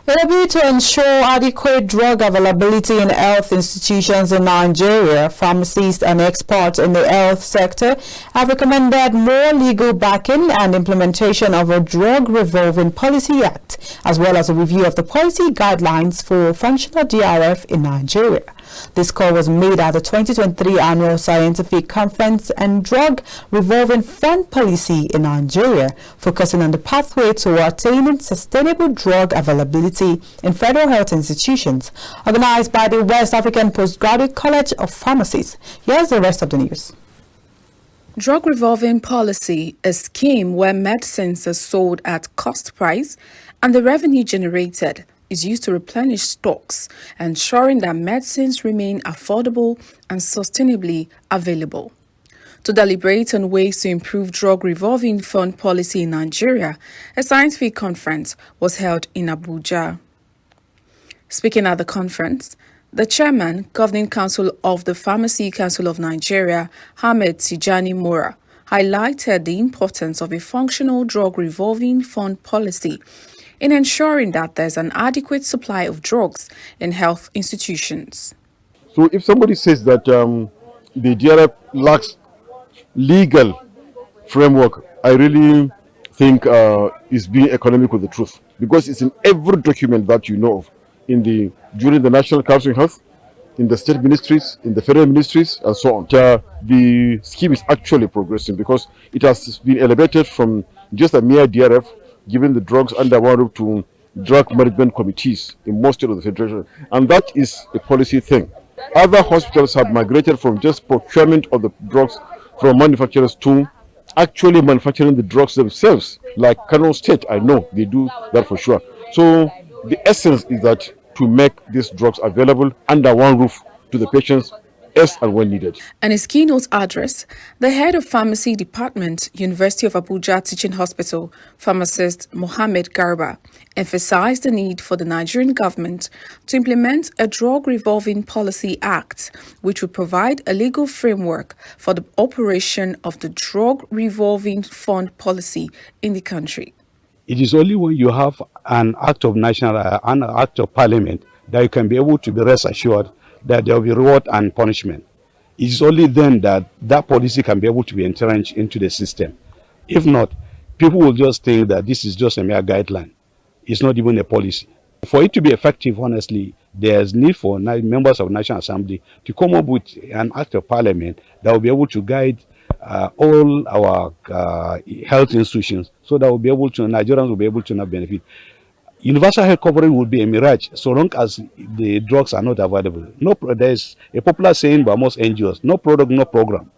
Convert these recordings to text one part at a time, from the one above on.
In a bid to ensure adequate drug availability in health institutions in Nigeria, pharmacists and experts in the health sector have recommended more legal backing and implementation of a Drug Revolving Policy Act, as well as a review of the policy guidelines for functional DRF in Nigeria. This call was made at the 2023 Annual Scientific Conference and Drug Revolving Fund Policy in Nigeria, focusing on the pathway to attaining sustainable drug availability in federal health institutions, organized by the West African Postgraduate College of Pharmacists. Here's the rest of the news. Drug Revolving Policy, a scheme where medicines are sold at cost price and the revenue generated is used to replenish stocks, ensuring that medicines remain affordable and sustainably available. To deliberate on ways to improve drug revolving fund policy in Nigeria, a scientific conference was held in Abuja. Speaking at the conference, the chairman, Governing Council of the Pharmacy Council of Nigeria, Ahmed Tijani Mora, highlighted the importance of a functional drug revolving fund policy in ensuring that there's an adequate supply of drugs in health institutions. So if somebody says that the DRF lacks legal framework, I really think is being economic with the truth, because it's in every document that you know of, during the National Council of Health, in the state ministries, in the federal ministries, and so on. The scheme is actually progressing because it has been elevated from just a mere DRF, giving the drugs under one roof, to drug management committees in most states of the federation, and that is a policy thing. Other hospitals have migrated from just procurement of the drugs from manufacturers to actually manufacturing the drugs themselves, like Kano State. I know they do that for sure. So the essence is that to make these drugs available under one roof to the patients as and when needed. In his keynote address, the head of Pharmacy Department, University of Abuja Teaching Hospital, pharmacist Mohammed Garba, emphasized the need for the Nigerian government to implement a Drug Revolving Policy Act, which would provide a legal framework for the operation of the Drug Revolving Fund policy in the country. It is only when you have an act of an act of parliament that you can be able to be rest assured that there will be reward and punishment. It is only then that that policy can be able to be entrenched into the system. If not, people will just think that this is just a mere guideline. It's not even a policy. For it to be effective, honestly, there's need for members of the National Assembly to come up with an act of parliament that will be able to guide all our health institutions, so that Nigerians will be able to now benefit. Universal health coverage will be a mirage so long as the drugs are not available. There's a popular saying by most NGOs: no product, no program.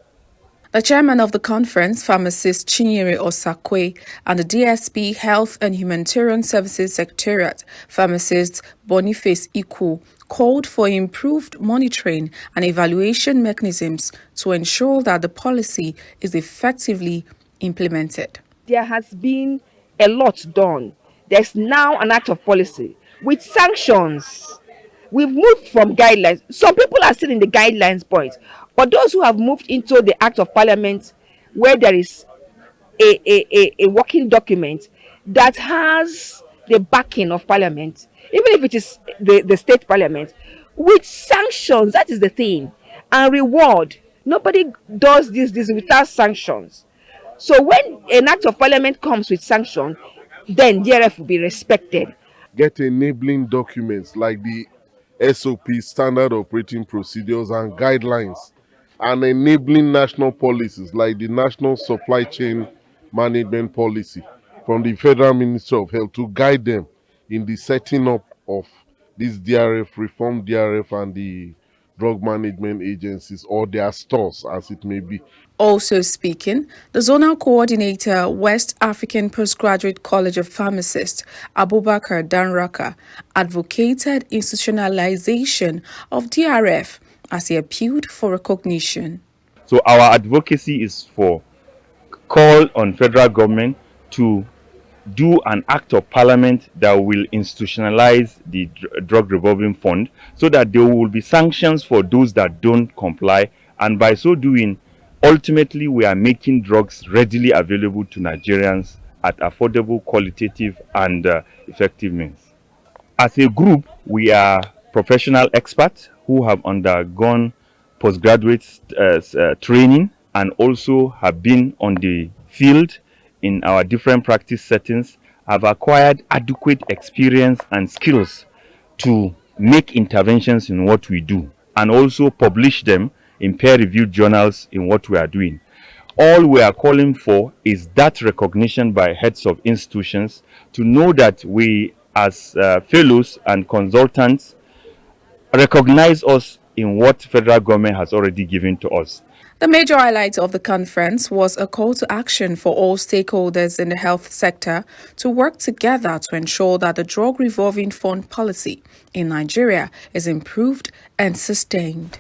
The chairman of the conference, pharmacist Chinyere Osakwe, and the DSP Health and Humanitarian Services Secretariat, pharmacist Boniface Iku, called for improved monitoring and evaluation mechanisms to ensure that the policy is effectively implemented. There has been a lot done. There's now an act of policy with sanctions. We've moved from guidelines. Some people are still in the guidelines point, but those who have moved into the act of parliament, where there is a working document that has the backing of parliament, even if it is the state parliament, with sanctions, that is the thing, and reward. Nobody does this without sanctions. So when an act of parliament comes with sanction, then DRF will be respected. Get enabling documents like the SOP, Standard Operating Procedures and Guidelines, and enabling national policies like the National Supply Chain Management Policy from the Federal Ministry of Health to guide them in the setting up of this DRF, reform DRF, and the drug management agencies, or their stores, as it may be. Also speaking, the zonal coordinator, West African Postgraduate College of Pharmacists, Abubakar Danraka, advocated institutionalization of DRF as he appealed for recognition. So our advocacy is for call on federal government to do an act of parliament that will institutionalize the drug revolving fund, so that there will be sanctions for those that don't comply, and by so doing, ultimately we are making drugs readily available to Nigerians at affordable, qualitative and effective means. As a group, we are professional experts who have undergone postgraduate training and also have been on the field in our different practice settings, have acquired adequate experience and skills to make interventions in what we do and also publish them in peer-reviewed journals in what we are doing. All we are calling for is that recognition by heads of institutions to know that we as fellows and consultants recognize us in what federal government has already given to us. The major highlight of the conference was a call to action for all stakeholders in the health sector to work together to ensure that the drug revolving fund policy in Nigeria is improved and sustained.